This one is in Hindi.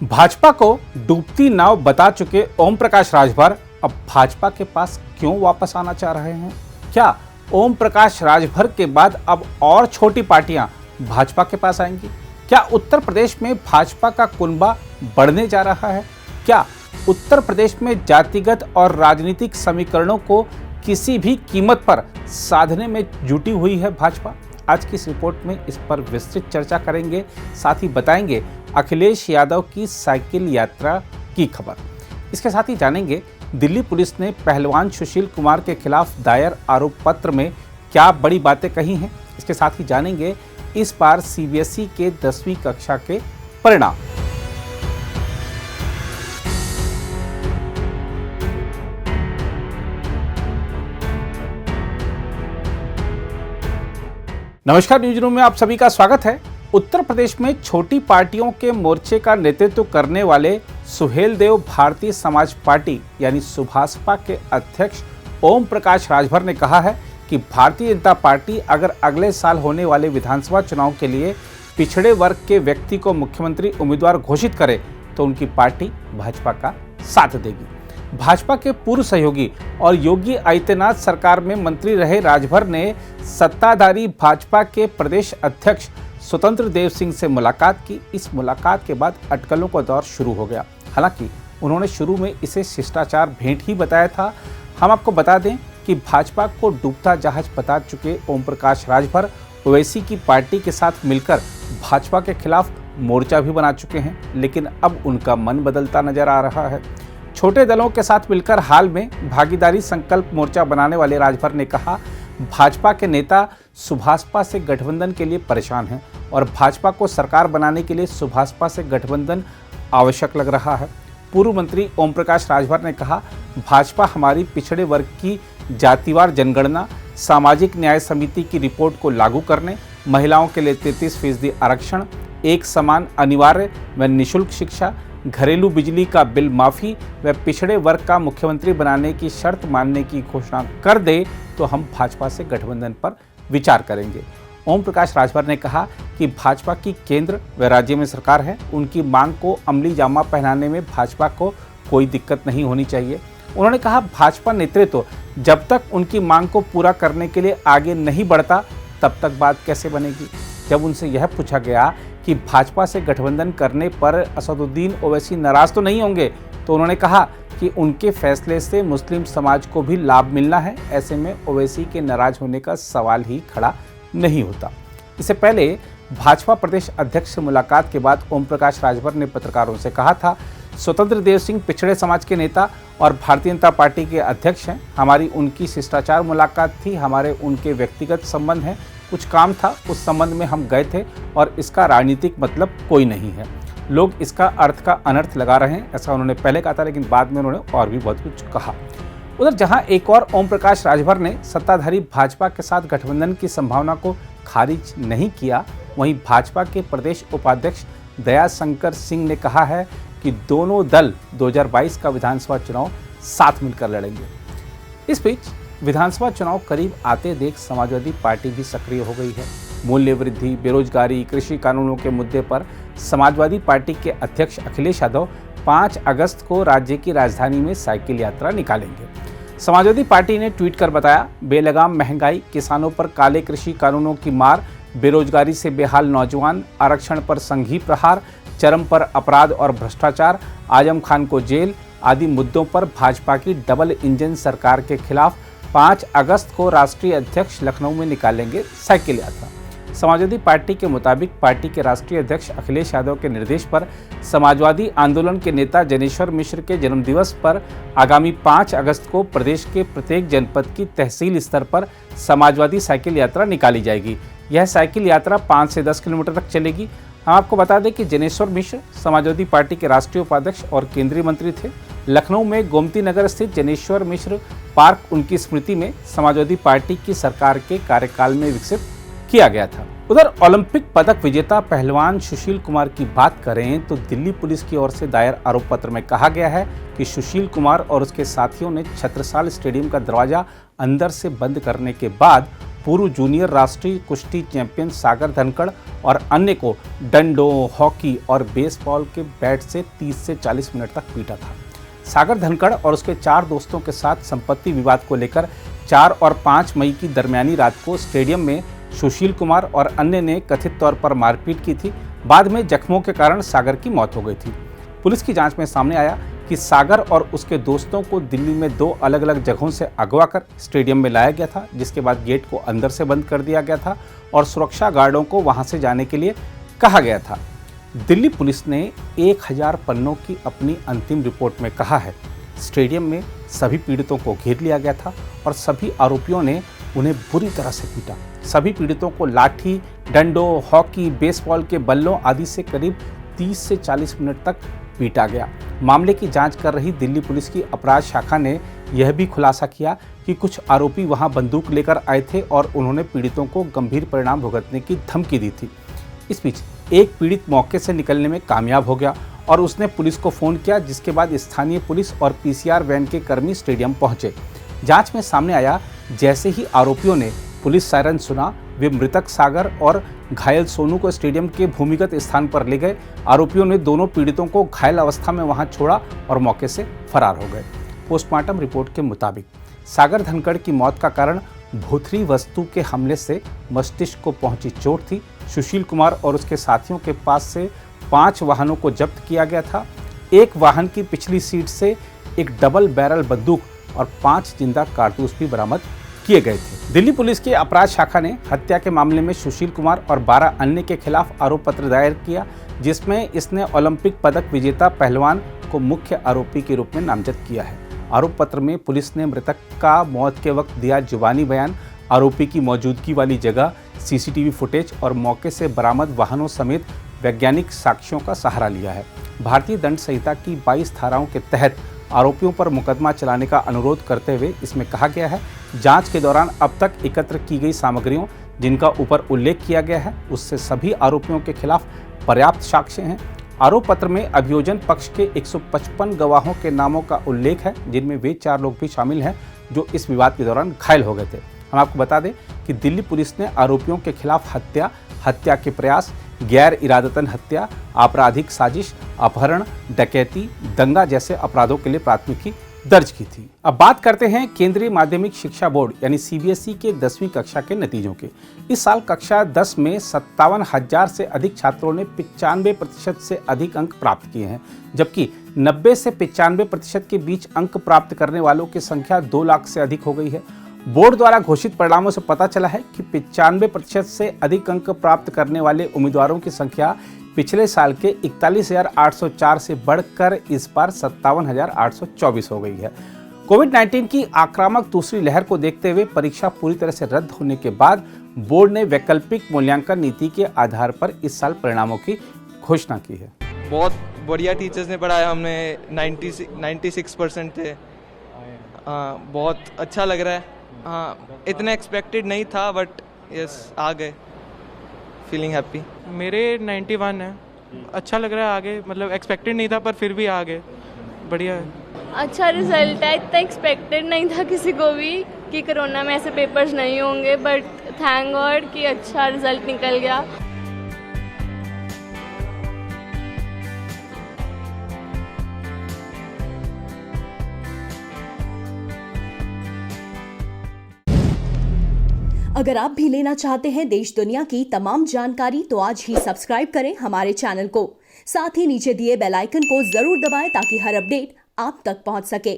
भाजपा को डूबती नाव बता चुके ओम प्रकाश राजभर अब भाजपा के पास क्यों वापस आना चाह रहे हैं? क्या ओम प्रकाश राजभर के बाद अब और छोटी पार्टियां भाजपा के पास आएंगी? क्या उत्तर प्रदेश में भाजपा का कुनबा बढ़ने जा रहा है? क्या उत्तर प्रदेश में जातिगत और राजनीतिक समीकरणों को किसी भी कीमत पर साधने में जुटी हुई है भाजपा? आज की इस रिपोर्ट में इस पर विस्तृत चर्चा करेंगे, साथ ही बताएंगे अखिलेश यादव की साइकिल यात्रा की खबर। इसके साथ ही जानेंगे दिल्ली पुलिस ने पहलवान सुशील कुमार के खिलाफ दायर आरोप पत्र में क्या बड़ी बातें कही हैं। इसके साथ ही जानेंगे इस बार सीबीएसई के 10वीं कक्षा के परिणाम। नमस्कार, न्यूज रूम में आप सभी का स्वागत है। उत्तर प्रदेश में छोटी पार्टियों के मोर्चे का नेतृत्व करने वाले सुहेलदेव भारतीय समाज पार्टी यानी सुभासपा के अध्यक्ष ओम प्रकाश राजभर ने कहा है कि भारतीय जनता पार्टी अगर अगले साल होने वाले विधानसभा चुनाव के लिए पिछड़े वर्ग के व्यक्ति को मुख्यमंत्री उम्मीदवार घोषित करे तो उनकी पार्टी भाजपा का साथ देगी। भाजपा के पूर्व सहयोगी और योगी आदित्यनाथ सरकार में मंत्री रहे राजभर ने सत्ताधारी भाजपा के प्रदेश अध्यक्ष स्वतंत्र देव सिंह से मुलाकात की। इस मुलाकात के बाद अटकलों का दौर शुरू हो गया। हालांकि उन्होंने शुरू में इसे शिष्टाचार भेंट ही बताया था। हम आपको बता दें कि भाजपा को डूबता जहाज बता चुके ओम प्रकाश राजभर ओवैसी की पार्टी के साथ मिलकर भाजपा के खिलाफ मोर्चा भी बना चुके हैं, लेकिन अब उनका मन बदलता नजर आ रहा है। छोटे दलों के साथ मिलकर हाल में भागीदारी संकल्प मोर्चा बनाने वाले राजभर ने कहा, भाजपा के नेता सुभासपा से गठबंधन के लिए परेशान हैं और भाजपा को सरकार बनाने के लिए सुभासपा से गठबंधन आवश्यक लग रहा है। पूर्व मंत्री ओम प्रकाश राजभर ने कहा, भाजपा हमारी पिछड़े वर्ग की जातिवार जनगणना, सामाजिक न्याय समिति की रिपोर्ट को लागू करने, महिलाओं के लिए 33% आरक्षण, एक समान अनिवार्य व निःशुल्क शिक्षा, घरेलू बिजली का बिल माफी व पिछड़े वर्ग का मुख्यमंत्री बनाने की शर्त मानने की घोषणा कर दे तो हम भाजपा से गठबंधन पर विचार करेंगे। ओम प्रकाश राजभर ने कहा कि भाजपा की केंद्र व राज्य में सरकार है, उनकी मांग को अमली जामा पहनाने में भाजपा को कोई दिक्कत नहीं होनी चाहिए। उन्होंने कहा, भाजपा नेतृत्व जब तक उनकी मांग को पूरा करने के लिए आगे नहीं बढ़ता तब तक बात कैसे बनेगी। जब उनसे यह पूछा गया कि भाजपा से गठबंधन करने पर असदुद्दीन ओवैसी नाराज तो नहीं होंगे, तो उन्होंने कहा कि उनके फैसले से मुस्लिम समाज को भी लाभ मिलना है, ऐसे में ओवैसी के नाराज होने का सवाल ही खड़ा नहीं होता। इससे पहले भाजपा प्रदेश अध्यक्ष से मुलाकात के बाद ओम प्रकाश राजभर ने पत्रकारों से कहा था, स्वतंत्र देव सिंह पिछड़े समाज के नेता और भारतीय जनता पार्टी के अध्यक्ष हैं। हमारी उनकी शिष्टाचार मुलाकात थी, हमारे उनके व्यक्तिगत संबंध हैं, कुछ काम था, उस संबंध में हम गए थे और इसका राजनीतिक मतलब कोई नहीं है। लोग इसका अर्थ का अनर्थ लगा रहे हैं, ऐसा उन्होंने पहले कहा था, लेकिन बाद में उन्होंने और भी बहुत कुछ कहा। उधर जहां एक और ओम प्रकाश राजभर ने सत्ताधारी भाजपा के साथ गठबंधन की संभावना को खारिज नहीं किया, वहीं भाजपा के प्रदेश उपाध्यक्ष दयाशंकर सिंह ने कहा है कि दोनों दल 2022 का विधानसभा चुनाव साथ मिलकर लड़ेंगे। इस बीच विधानसभा चुनाव करीब आते देख समाजवादी पार्टी भी सक्रिय हो गई है। मूल्य वृद्धि, बेरोजगारी, कृषि कानूनों के मुद्दे पर समाजवादी पार्टी के अध्यक्ष अखिलेश यादव 5 अगस्त को राज्य की राजधानी में साइकिल यात्रा निकालेंगे। समाजवादी पार्टी ने ट्वीट कर बताया, बेलगाम महंगाई, किसानों पर काले कृषि कानूनों की मार, बेरोजगारी से बेहाल नौजवान, आरक्षण पर संघी प्रहार, चरम पर अपराध और भ्रष्टाचार, आजम खान को जेल आदि मुद्दों पर भाजपा की डबल इंजन सरकार के खिलाफ 5 अगस्त को राष्ट्रीय अध्यक्ष लखनऊ में निकालेंगे साइकिल यात्रा। समाजवादी पार्टी के मुताबिक पार्टी के राष्ट्रीय अध्यक्ष अखिलेश यादव के निर्देश पर समाजवादी आंदोलन के नेता जनेश्वर मिश्र के जन्मदिवस पर आगामी 5 अगस्त को प्रदेश के प्रत्येक जनपद की तहसील स्तर पर समाजवादी साइकिल यात्रा निकाली जाएगी। यह साइकिल यात्रा 5 से 10 किलोमीटर तक चलेगी। हम आपको बता दें कि जनेश्वर मिश्र समाजवादी पार्टी के राष्ट्रीय उपाध्यक्ष और केंद्रीय मंत्री थे। लखनऊ में गोमती नगर स्थित जनेश्वर मिश्र पार्क उनकी स्मृति में समाजवादी पार्टी की सरकार के कार्यकाल में विकसित किया गया था। उधर ओलंपिक पदक विजेता पहलवान सुशील कुमार की बात करें तो दिल्ली पुलिस की ओर से दायर आरोप पत्र में कहा गया है कि सुशील कुमार और उसके साथियों ने छत्रसाल स्टेडियम का दरवाजा अंदर से बंद करने के बाद पूर्व जूनियर राष्ट्रीय कुश्ती चैंपियन सागर धनखड़ और अन्य को डंडों, हॉकी और बेसबॉल के बैट से 30 से 40 मिनट तक पीटा था। सागर धनखड़ और उसके 4 दोस्तों के साथ संपत्ति विवाद को लेकर 4 और 5 मई की दरमियानी रात को स्टेडियम में सुशील कुमार और अन्य ने कथित तौर पर मारपीट की थी। बाद में जख्मों के कारण सागर की मौत हो गई थी। पुलिस की जांच में सामने आया कि सागर और उसके दोस्तों को दिल्ली में 2 अलग अलग जगहों से अगवा कर स्टेडियम में लाया गया था, जिसके बाद गेट को अंदर से बंद कर दिया गया था और सुरक्षा गार्डों को वहां से जाने के लिए कहा गया था। दिल्ली पुलिस ने 1000 पन्नों की अपनी अंतिम रिपोर्ट में कहा है, स्टेडियम में सभी पीड़ितों को घेर लिया गया था और सभी आरोपियों ने उन्हें बुरी तरह से पीटा। सभी पीड़ितों को लाठी, डंडों, हॉकी, बेसबॉल के बल्लों आदि से करीब 30 से 40 मिनट तक पीटा गया। मामले की जांच कर रही दिल्ली पुलिस की अपराध शाखा ने यह भी खुलासा किया कि कुछ आरोपी वहां बंदूक लेकर आए थे और उन्होंने पीड़ितों को गंभीर परिणाम भुगतने की धमकी दी थी। इस बीच एक पीड़ित मौके से निकलने में कामयाब हो गया और उसने पुलिस को फोन किया, जिसके बाद स्थानीय पुलिस और पीसीआर वैन के कर्मी स्टेडियम पहुंचे। जांच में सामने आया, जैसे ही आरोपियों ने पुलिस सायरन सुना, वे मृतक सागर और घायल सोनू को स्टेडियम के भूमिगत स्थान पर ले गए। आरोपियों ने दोनों पीड़ितों को घायल अवस्था में वहां छोड़ा और मौके से फरार हो गए। पोस्टमार्टम रिपोर्ट के मुताबिक सागर धनखड़ की मौत का कारण भूतरी वस्तु के हमले से मस्तिष्क को पहुंची चोट थी। सुशील कुमार और उसके साथियों के पास से 5 वाहनों को जब्त किया गया था। एक वाहन की पिछली सीट से एक डबल बैरल बंदूक और 5 जिंदा कारतूस भी बरामद किए गए थे। दिल्ली पुलिस की अपराध शाखा ने हत्या के मामले में सुशील कुमार और 12 अन्य के खिलाफ आरोप पत्र दायर किया, जिसमें इसने ओलंपिक पदक विजेता पहलवान को मुख्य आरोपी के रूप में नामजद किया है। आरोप पत्र में पुलिस ने मृतक का मौत के वक्त दिया जुबानी बयान, आरोपी की मौजूदगी वाली जगह, सीसीटीवी फुटेज और मौके से बरामद वाहनों समेत वैज्ञानिक साक्ष्यों का सहारा लिया है। भारतीय दंड संहिता की 22 धाराओं के तहत आरोपियों पर मुकदमा चलाने का अनुरोध करते हुए इसमें कहा गया है, जांच के दौरान अब तक एकत्र की गई सामग्रियों जिनका ऊपर उल्लेख किया गया है, उससे सभी आरोपियों के खिलाफ पर्याप्त साक्ष्य हैं। आरोप पत्र में अभियोजन पक्ष के 155 गवाहों के नामों का उल्लेख है, जिनमें वे 4 लोग भी शामिल हैं जो इस विवाद के दौरान घायल हो गए थे। हम आपको बता दें कि दिल्ली पुलिस ने आरोपियों के खिलाफ हत्या, हत्या के प्रयास, गैर इरादतन हत्या, आपराधिक साजिश, अपहरण, डकैती, दंगा जैसे अपराधों के लिए प्राथमिकी दर्ज की थी। अब बात करते हैं केंद्रीय माध्यमिक शिक्षा बोर्ड यानी सीबीएसई के 10वीं कक्षा के नतीजों के। इस साल कक्षा 10 में 57,000 से अधिक छात्रों ने 95% से अधिक अंक प्राप्त किए हैं, जबकि 90 से 95% के बीच अंक प्राप्त करने वालों की संख्या 2 लाख से अधिक हो गई है। बोर्ड द्वारा घोषित परिणामों से पता चला है कि 95% से अधिक अंक प्राप्त करने वाले उम्मीदवारों की संख्या पिछले साल के 41,804 से बढ़कर इस बार 57,824 हो गई है। कोविड-19 की आक्रामक दूसरी लहर को देखते हुए परीक्षा पूरी तरह से रद्द होने के बाद बोर्ड ने वैकल्पिक मूल्यांकन नीति के आधार पर इस साल परिणामों की घोषणा की है। बहुत बढ़िया टीचर्स ने पढ़ाया, हमने 96% थे। बहुत अच्छा लग रहा है। हाँ, इतना एक्सपेक्टेड नहीं था, बट यस आ गए। Feeling happy. मेरे 91 है। अच्छा लग रहा है आगे, मतलब एक्सपेक्टेड नहीं था पर फिर भी आ गए, बढ़िया है। अच्छा रिजल्ट है, इतना एक्सपेक्टेड नहीं था किसी को भी कि कोरोना में ऐसे पेपर्स नहीं होंगे, बट थैंक गॉड कि अच्छा रिजल्ट निकल गया। अगर आप भी लेना चाहते हैं देश दुनिया की तमाम जानकारी तो आज ही सब्सक्राइब करें हमारे चैनल को। साथ ही नीचे दिए बेल आइकन को जरूर दबाएं ताकि हर अपडेट आप तक पहुंच सके।